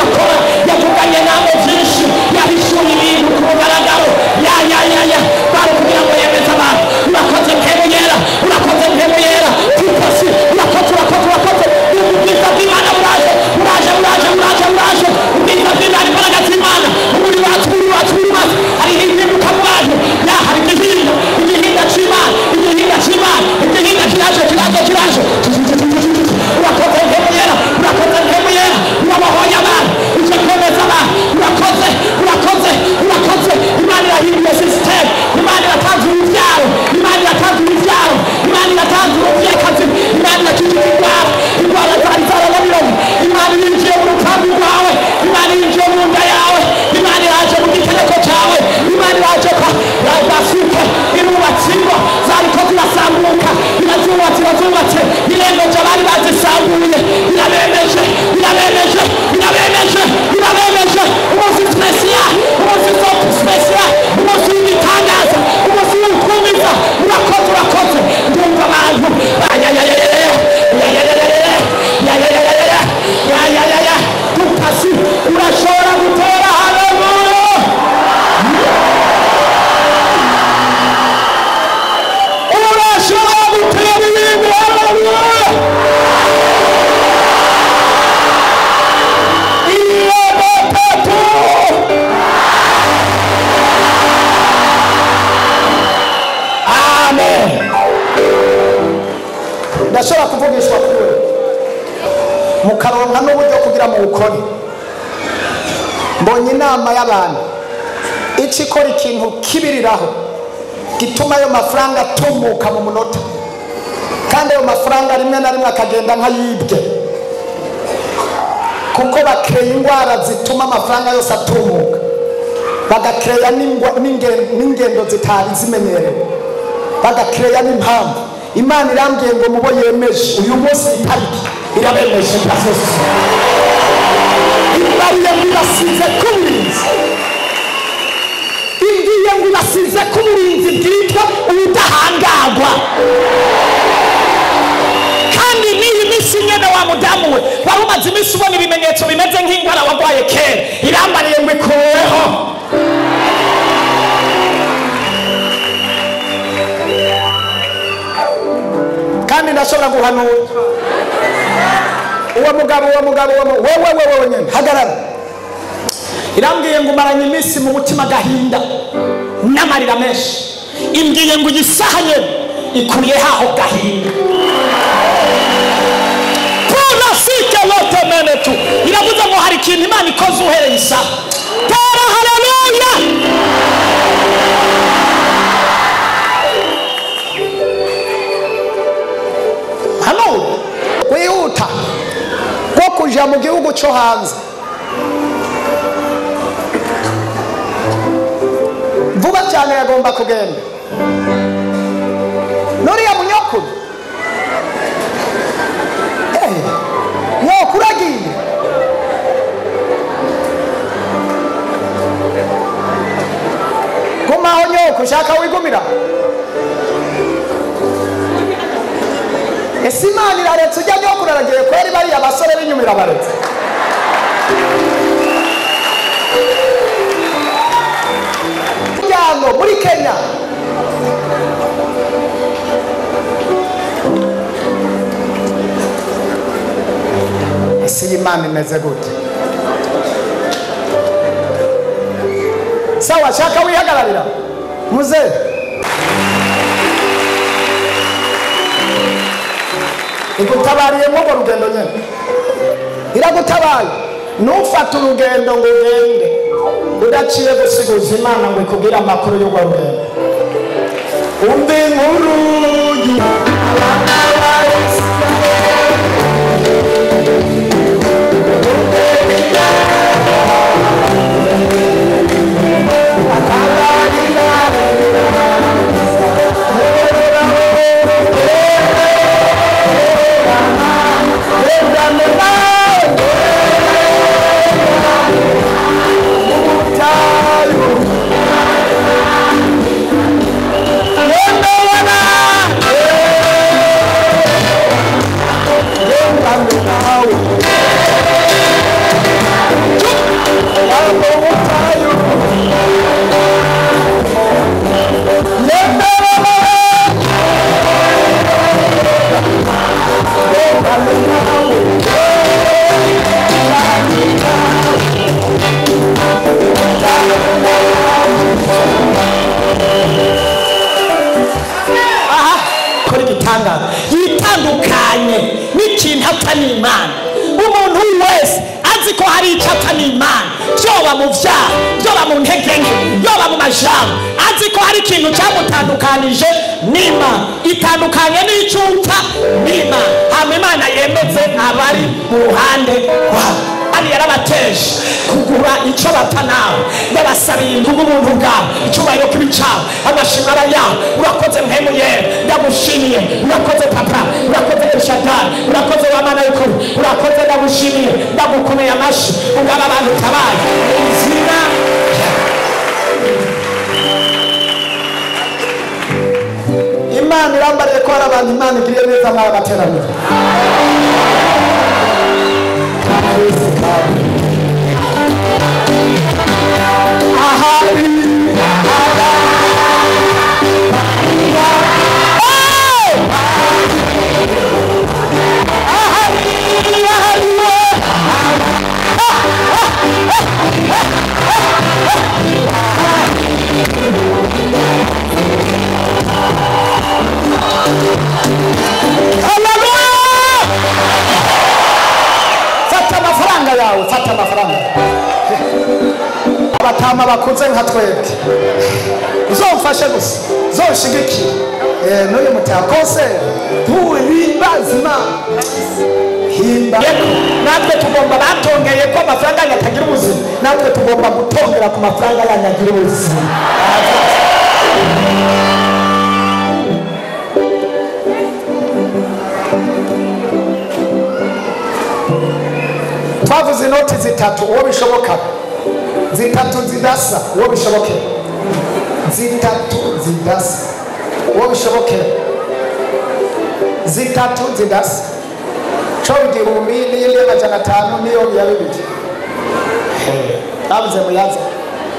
akora yavuganye nabo byinshi yabishura ibintu ku mugaragaro ya bari kugira ngo yemeze abantu urakoze mpemu yera urakoze mpemu yera tupasi urakoze ubwiza bw'Imana buraje ubwiza bw'Imana imbaraga z'Imana umuri wacu hari impinduka mu bantu hari igihinda cy'Imana kiraje urakoze mpemu yera urabahoye abantu uje kwemeza abantu urakoze Imana irahinduye system Imana iratanze urubyaro Imana iratanze urubyekazi Imana irakijije indwara zari zarababiranye Imana yinjiye mu rutambi rwawe Imana yinjiye mu nda yawe Imana iraje mu gitereko cyawe Imana iraje basuke irubatse ingo zariko zirasambuka irazubatse iremeje abari bazisambuye irabemeje umunsi special umunsi w'ibitangaza umunsi w'ukumiza urakoze ndumva abantu tukasi urashobora gutera haleluya urashobora gutera ibintu haleluya ndashobora kuvugishwa kure mukaronka n'uburyo kugira mu bukore mbonye inama y'abantu ikora ikintu kibiriraho gituma ayo mafaranga atumuka mu munota kandi ayo mafaranga rimwe na rimwe akagenda nk'ayibwe kuko bakreye indwara zituma amafaranga yose atumuka bagakreya n'ingendo zitari zimenyerewe bagakreya n'impamvu Imana irambwiye ngo mubo yemeje uyu munsi itariki irabemeje pasose ibariye ngibasize kuburinzi ingiye ngibasize kuburinzi bwitwa ubudahangagwa kandi niyi misi nyene wa mudamu we wari umaze imisi ubona ibimenyetso bimeze nk'indwara wagwaye kera irambariye ngo ikuweho kandi ndashobora guhanura uwo mugabo wewe nyene hagarara irambwiye ngo umaranye imisi mu mutima gahinda n'amarira menshi imbwiye ngo igisaha nyene ikuriye haho gahinda pula sike lote menetu iravuze ngo hari ikintu Imana ikoze uhereye isaha tera haleluya wihuta wo kuja mu gihugu cyo hanze vuba cyane yagomba kugenda nuriya munyokuru nyokuragiye gumaho nyoko ushaka wigumira ese Imana iraretse ujya nyokuru aragiye kweri bariya basore b'inyuma irabaretse njyano muri Kenya ese Imana imeze gute sawa shaka wihagararira muze igutabariye mu rugendo nyene iragutabaye nufata urugendo ngo ugende udaciye gusiguza Imana ngo ikubwire amakuru y'urwo rugendo umbe inkuru Wonder n'Imana. Umuntu wese azi ko hari icyo apfa n'Imana, byoba mu byaha, byoba mu ntege nke, byoba mu majambo, azi ko hari ikintu cyamutandukanije n'Imana, itandukanye n'icyo upfa n'Imana. hama Imana yemeze abari mu ruhande rwabo. Ari yarabateje kugura icyo bapfa nawe, ndabasabiye imvugo ubuntu bwawe, icyubahiro k'ibicawe, amashimara yawe. Urakoze mpemu yera, ndagushimiye. Urakoze papa, urakoze Elshadai, urakoze w'Imana y'ukuri, urakoze, ndagushimiye, ndagukomeye amashyi. Ungaba abantu tabaye izina Imana irambariye ko hari abantu Imana igiriye neza muri amateraniro. Fata amafaranga abatama bakunze nka twebwe, uzomfashe gusa, zoshigikira n'uyu mutakose tuwibazima himba. Natwe tugomba, batongeye ko amafaranga yatagira ubuzima, natwe tugomba gutongera ku mafaranga yanyagira ubuzima. Twavuze inoti zitatu uwo bishoboka, zitatu zidasa uwo bishoboke, zitatu zidasa uwo bishoboke, zitatu zidasa cyo igihumbi n'iyindi y'amajana 5 n'iyo ya 2. Bavuze muyaza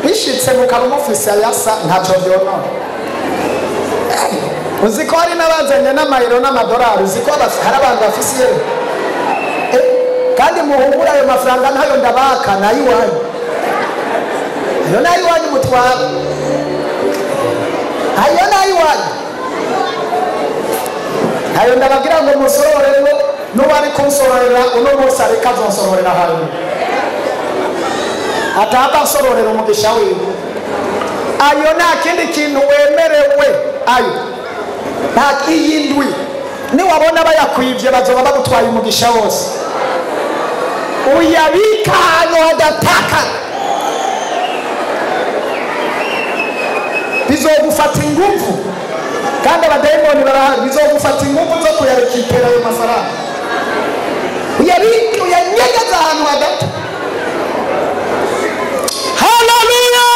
bishitse mukaba umufisi yasa ntacyo byonona. Uziko hari n'abazanye n'amayero n'amadolari, uziko hari abantu bafise yero kandi muhumura ayo mafaranga ntayo ndabaka nayiwanyu, ayo nayiwanyu mutwara, ayo nayiwanyu, ayo ndabagira ngo musororero n'ubari kunsororera uno munsi areka azonsororera hano, ataba asororera umugisha wiwe. Ayo nta kindi kintu wemerewe, ayo nta iyindwi. Niwabona bayakwivye bazoba bagutwaye umugisha wose, uyabika ahantu hadataka, bizogufata ingufu, kandi abadayimoni barahari, bizogufata ingufu zo kuyarikipera ayo mafaranga. Uyabika, uyanyegeza ahantu hadata. Haleluya!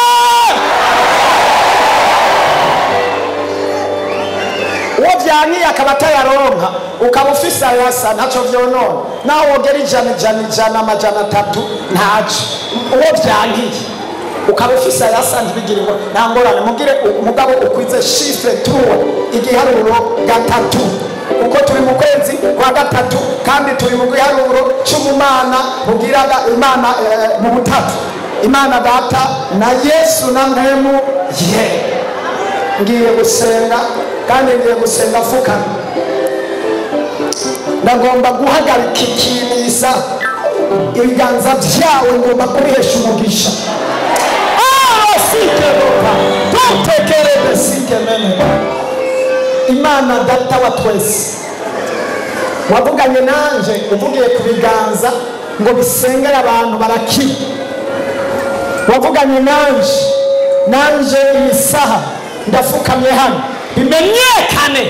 Uwo byankiye akaba atayaronka, ukaba ufise ayasa ntacyo vyonona, naho wogera ijana amajana 3 ntaco. Uwo byankiye ukaba ufise ayasa ntibigirwa nta ngorane, mugire umugabo ukwize chiffre 3 igiharuro 3, uko turi mu kwezi kwa 3 kandi turi mu giharuro cy'umumana mugiraga Imana mu butatu, Imana Data na Yesu na Mpemu ye. Ngiye gusenga kandi ngiye gusenga fukana, ndagomba guhagarika ikimiza ibiganza byawe, ngomba kubihesha umugisha. Sikeroka tutekereze sikemene. Imana Data wa twese, wavuganye nanje uvugiye ku biganza ngo bisengera abantu barakira. Wavuganye nanje imisaha ndafukamye hano, bimenyekane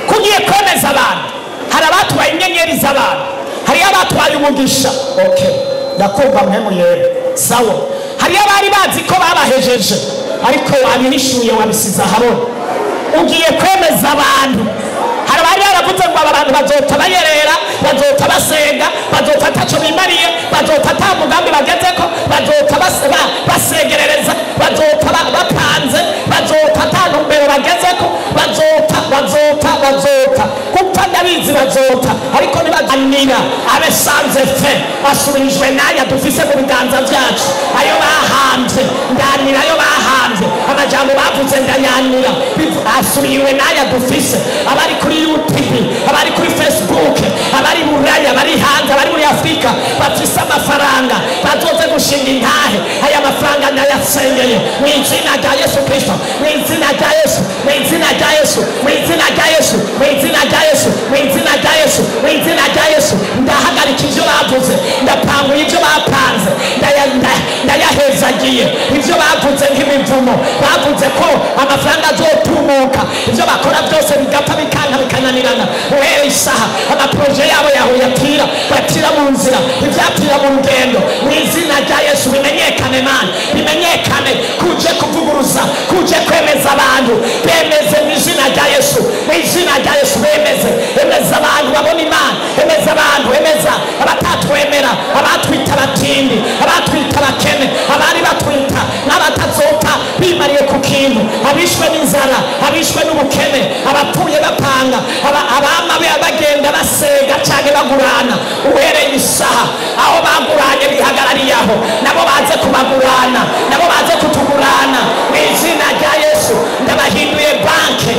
kugiye kwemeza abantu. Hari abatwaye inyenyeri z'abantu, hari abatwaye umugisha. Okay, ndakumva Mpemu yera, sawa. Hari abari bazi ko babahejeje ariko wabihishuye wabisiza habona, ugiye kwemeza abantu. Hari abari baravuze ngo abantu bazota bayerera, bazota basenga, bazota taco bimariye, bazota ta mugambi bagezeko, bazota basegerereza, bazota bapanze, bazota ta ntumbero bagezeko, bazota kupfa ndabizi bazota, ariko nibaganira abesanze fe basubirijwe naya dufise mu biganza byacu, ayo bahambye ndanira, ayo bahambye amajambo bavuze ndayanira asubiwe n'aya dufise abari kuri YouTube abari kuri Facebook abari buraya abari hanze abari muri Afrika bafise amafaranga bazoze gushinga intahe aya mafaranga ndayasengeye mu izina rya Yesu Kristo mu izina rya Yesu mu izina rya Yesu mu izina rya Yesu mu izina rya Yesu mu izina rya Yesu mu izina rya Yesu ndahagarika ivyo bavuze ndapanguye ivyo bapanze ndayahezagiye ivyo bavuze nk'imivumo bavuze ko amafaranga azotumuka ivyo bakora byose bigapfa bikanka bikananirana uhereye isaha amaproje yabo yatira batira mu nzira ivyatira mu rugendo mu izina rya Yesu bimenyekane Mana bimenyekane kuje kuvuguruza kuje kwemeza abantu bemeze mu izina rya Yesu mu izina rya Yesu bemeze abantu babona Imana emeza abantu emeza abatatwemera abatwita abatindi abatwita abakene abari batwita n'abatazopfa bimariye ku kintu abishwe n'inzara abishwe n'ubukene abapfuye bapanga abama bagenda basega cyane bagurana uhereye isaha aho baguranye bihagarariye aho nabo baze kubagurana nabo baze kutugurana mu izina rya Yesu ndabahinduye banke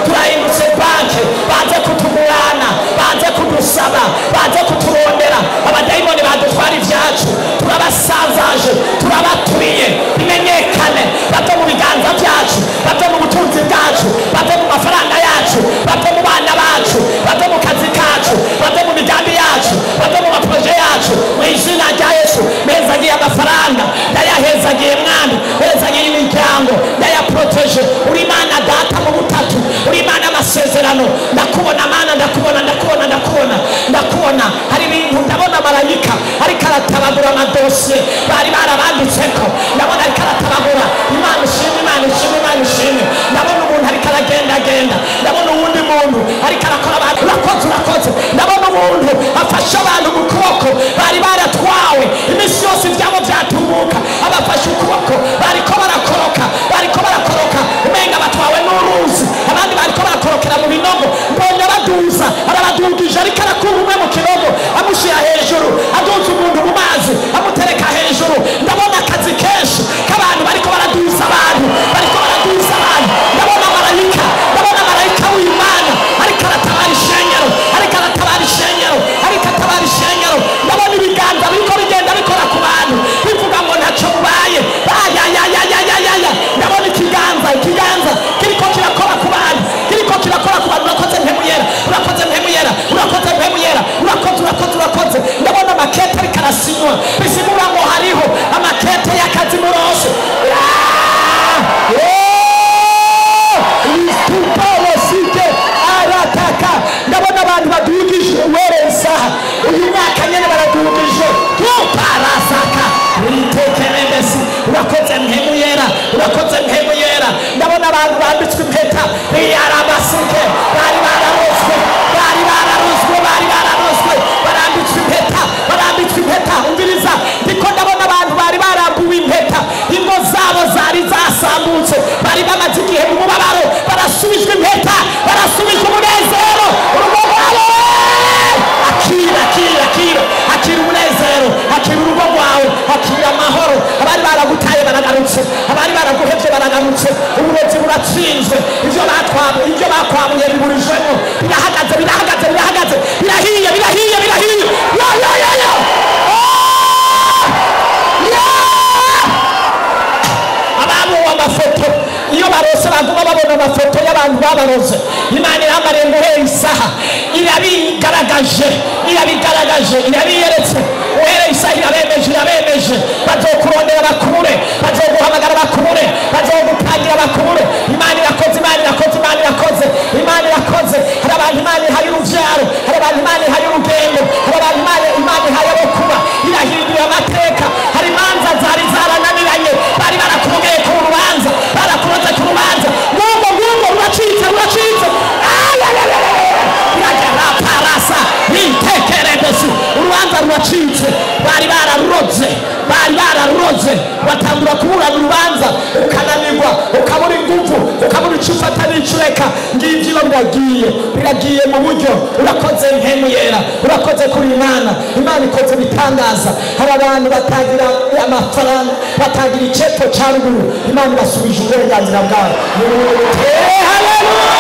turahindutse banke baze kutugurana baze kudusaba baze kuturondera abadayimoni badutwara ibyacu turabasanzaje turabaturiye bimenyekane bave mu biganza byacu bave mu butunzi bwacu bave mu mafaranga yacu bave mu bana bacu bave mu kazi kacu bave mu migambi yacu bave mu maproje yacu mu izina rya Yesu mezagiye amafaranga ndayahezagiye mwami hezagiye imiryango ndayaproteje uri Imana data mu butatu uri Imana amasezerano ndakubona Mana ndakubona hari ibintu ndabona marayika ariko aratabagura amadosiye bari barabanditseko ndabona ariko aratabagura Imana ishimwe ndabona umuntu ariko aragenda ndabona uwundi muntu ariko arakora abantu urakoze ndabona umuntu afasha abantu mu kuboko bari baratwawe imisi yose ibyabo byatumuka abafashe ukuboko bariko barakoroka umenga batwawe n'uruzi abandi bariko barakorokera mu binogo mbonye abaduza arabadugije ariko arakura umwe mu kinogo amushira hejuru aduza umuntu mu mazi amutereka hejuru ndabona akazi kenshi k'abantu bariko baraduza abantu ndabona marayika w'Imana ariko aratabara ishengero ndabona ibiganza biriko bigenda bikora ku bantu bivuga ngo ntacyo mubaye ndabona ikiganza kiriko kirakora ku bantu urakoze urakoze ndabona amakete ariko arasinywa bisigura ngo hariho amakete y'akazi murose ndabona abantu badugije uhereye isaha uyu mwaka nyene baradugije tuparasaka uritekeremesi urakoze mpemu yera ndabona abantu bambitswe impeta yarabasike bari bararozwe barambitswe impeta umviriza ndiko ndabona abantu bari barambuwe impeta ingo zabo zari zasambutse bari bamaze igihe mu mubabaro barasubijwe impeta barasubijwe umunezero urugo rwabo akira umunezero akira urugo rwawe akira amahoro abari baragutaye baragarutse abari baraguhevye baragarutse uburozi buratsinzwe ivyo bakwamuye biburijwemo birahagaze birahiye abantu amafoto iyo barose baguma babona amafoto y'abantu babaroze Imana irambariye ngo uhereye isaha irabigaragaje irabiyeretse uhereye isaha irabemeje bazokurondera bakure bazoguhamagara bakure bazogutangira bakure Imana irakoze hari abantu Imana ihaye uruvyaro hari abantu Imana ihaye urugendo hari abantu Imana ihaye abo kuba irahinduye amateka hari imanza zari zarananiranye bari barakurogeye ku rubanza barakuroze ku rubanza ngumbo ruracitse iragera parasa nitekerebesi urubanza ruracitse bari bararuroze batangura kuburana urubanza ukananirwa ukabura inguvu ukabura icyo ufata n'icyo ureka ngivyo biragiye biragiye mu buryo. Urakoze mpemu yera, urakoze kuri Imana. Imana ikoze bitangaza. Hari abantu batagira amafaranga, batagira icepo ca ruguru, Imana ibasubije uburenganzira bwabo. Haleluya!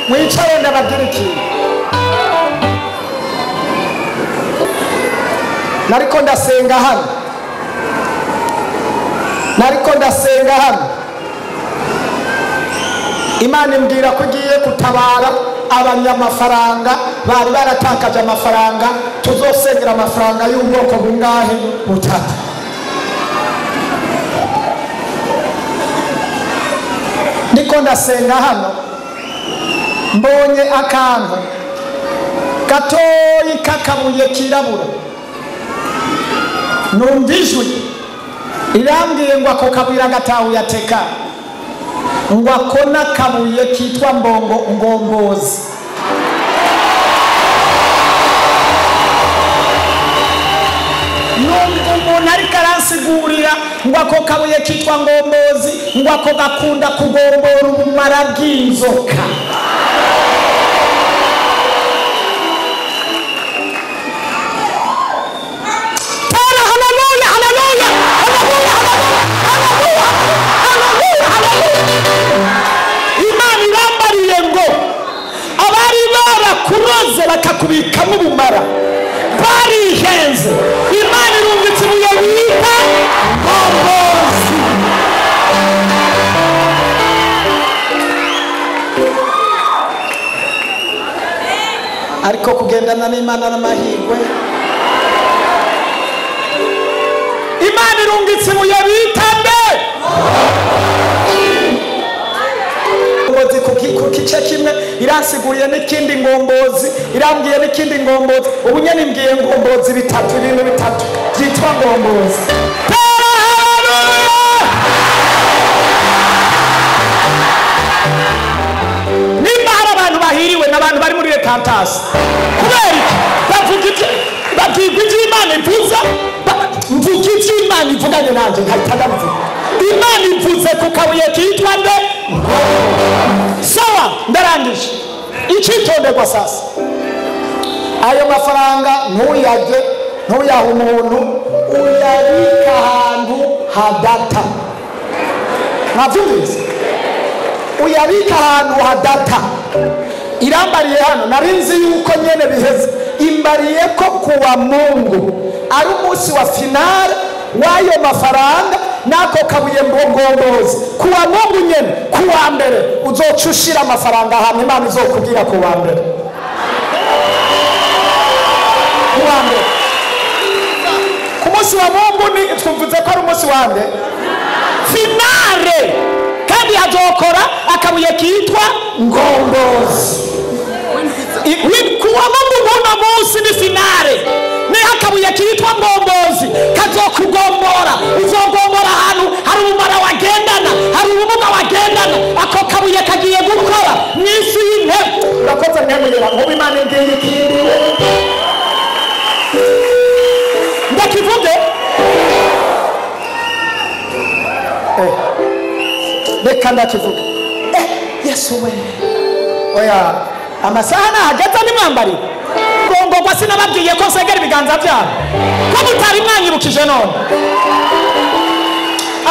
Mwicare ndababwira ikintu. Nariko ndasenga hano. Imana imbwira ko igiye gutabara abanyamafaranga bari baratakaje amafaranga. Tuzosengera amafaranga y'ubwoko bungahe? Butatu. Niko ndasenga hano, mbonye akantu gatoyi k'akabuye kirabura. Numva ijwi irambwiye ngo ako kabuye agatahuye ateka, ngo ako n'akabuye kitwa ngombozi. Numva umuntu ariko aransigurira ngo ako kabuye kitwa ngombozi, ngo ako gakunda kugombora ubumara bw'inzoka. Kuroze bakakubikamo ubumara barihenze. Imana irungitse ibuye bita ngombozi. Ariko kugendana n'Imana n'amahirwe, Imana irungitse ibuye bita ku kice kimwe iransiguriye n'ikindi ngombozi, irambwiye n'ikindi ngombozi. Ubu nyene imbwiye ngombozi bitatu, ibintu bitatu byitwa ngombozi. Nimba hari abantu bahiriwe n'abantu bari muri Repentance, kubera iki babwirwa ivy'Imana ivuza, mvuga ivy'Imana ivuganye nanje nkahita ndavuga. Imana ivuze ku kabuye kitwa nde? Sawa, ndarangije. Icitonderwa sasa, ayo mafaranga ntuyaha umuntu, uyabika ahantu hadata. Navyumvise? Uyabika ahantu hadata. Irambariye hano, narinzi yuko nyene biheze. Imbariye ko kuwa Mungu ari umunsi wa finale w'ayo mafaranga nako kabuye ngombozi. Kuwa Mungu nyene, kuwa mbere uzoca ushira amafaranga hamwe, Imana izokubwira kuwa mbere. Kuwa mbere, ku munsi wa Mungu ni twumvize ko ari umunsi wa nde? Finale. Kandi hazokora akabuye kitwa ngombozi. Kuwa Mungu uno munsi ni finale. Ni akabuye kitwa ngombozi kazokugombora. Uzogombora ahantu hari ubumara wagendana, hari ubumuga wagendana. Ako kabuye kagiye gukora mw'isi y'intebe. Urakoze mwemuyera ngo Imana ngiye ikindi. Ndakivuge? Reka ndakivuge. Yesu we. Oya, amasaha nahageze nimwambarire. Ngomba sinababwiye ko nsegera ibiganza byabo. Ko mutari mwanyibukije none.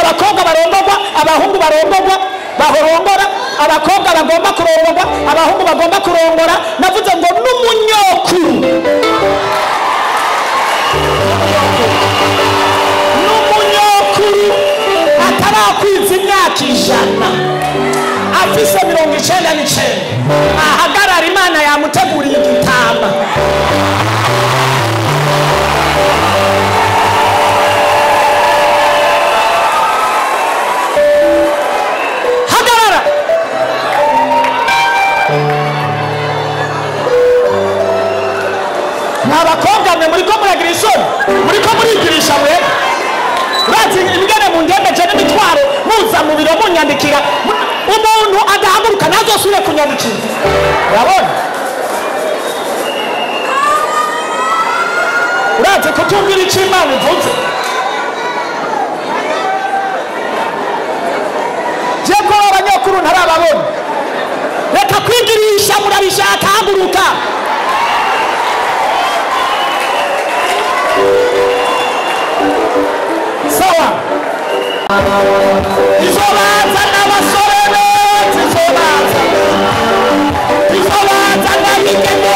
Abakobwa barongorwa, abahungu barongorwa, bahorongora, abakobwa bagomba kurongorwa, abahungu bagomba kurongora. Navuze ngo n'umunyokuru. N'umunyokuru atarakwiza imyaka 100. Afise 99. Ahagarara Imana yamuteguriye igitamba. mu biro munyandikira umuntu adahaguruka ntazosubire kunyandikira urabona uraze kutumvira icyo Imana ivuze je ko abanyakuru ntarababona reka kwigirisha murabishaka haguruka sawa izobaza n'abasore bose izobaza n'abigeme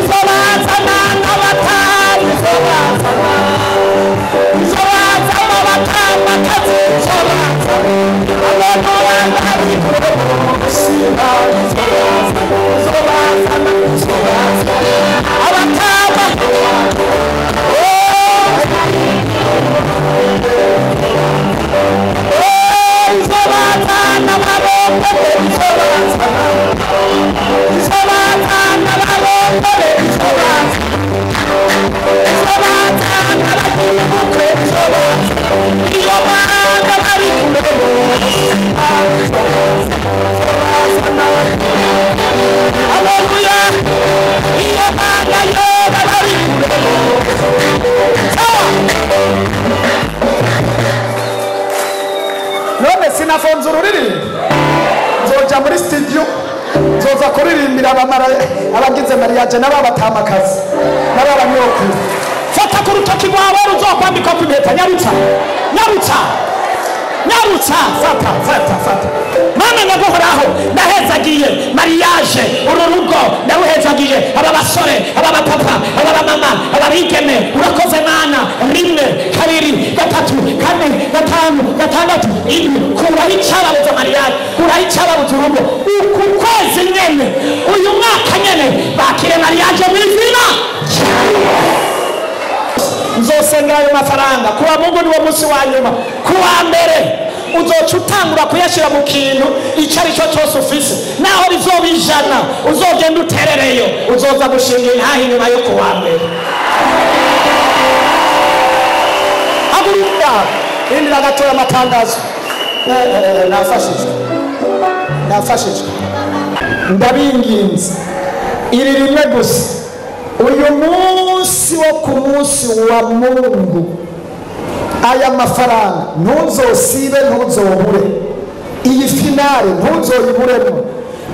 izobaza n'abatari izobaza n'abatamakazi abantu bari kumusima izobaza abatama none sinafonze ururirimbo nzoja muri studio nzoza kuririmbira abagize mariage n'ababatamakazi n'abanyokuru fata ku rutoki rwawe ruzokwambikwa ku impeta nyarutsa fata mana nyaguhoraho ndahezagiye mariage uru rugo ndaruhezagiye aba basore aba bapapa aba bamama aba bigeme urakoze mana rimwe kabiri gatatu kane gatanu gatandatu indwi kuraho icyababuza mariage kuraho icyababuza urugo uku kwezi nyene uyu mwaka nyene bakire mariage mu izina nzosenga ayo mafaranga kuwa Mungu niwo munsi wa nyuma kuwa mbere uzoca utangura kuyashyira mu kintu icyo ari cyo cyose ufise naho rizoba ijana uzogenda uterereyo uzoza gushinga intaha inyuma yo kuwa mbere haguruka indira gatoya amatangazo nafashijwe ndabinginze iri rimwe gusa uyu munsi wo ku munsi wa Mungu aya mafaranga ntuzosibe ntuzobure iyi finale ntuzoyiburemo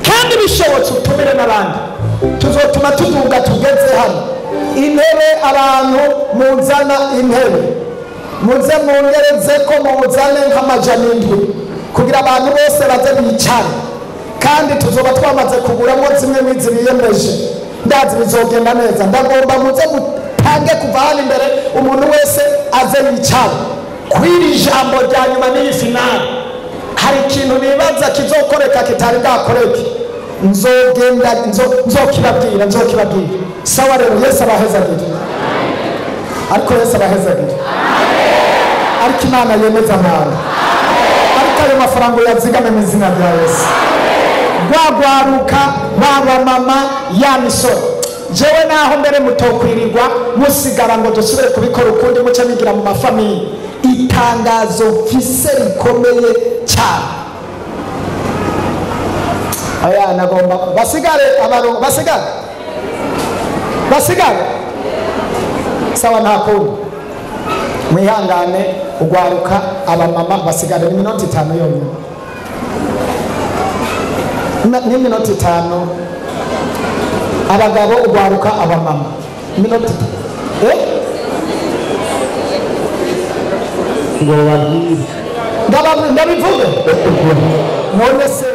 kandi bishobotse utumire n'abandi tuzotuma tuduga tugeze hano intebe abantu muzana intebe muze mungereze ko muzane nk'amajana indwi kugira abantu bose baze bicare kandi tuzoba twamaze kuguramo zimwe n'izi biyemeje ndazi bizogenda neza ndagomba muze mutange kuva hano imbere umuntu wese aze yicare kwiri jambo rya nyuma n'iyi finale hari ikintu nibaza kizokoreka kitari bwakoreke nzokibabwira sawa rero Yesu abahezagire ariko Yesu abahezagire ariko Imana yemeza abantu ariko ayo mafaranga yazigame mu izina rya Yesu gwagwaruka baba mama ya misoro jewe naho mbere mutokwirirwa musigara ngo dusubire kubikora ukundi muce bigira mu mafamiye itangazo mfise rikomeye cyane aya nagomba basigare abantu basigare sawa ntakundi mwihangane ugwaruka abamama basigare iminota 5 yonyine n'iminota 5 abagabo ugwaruka abamama iminota ngo babwire ndabivuge none se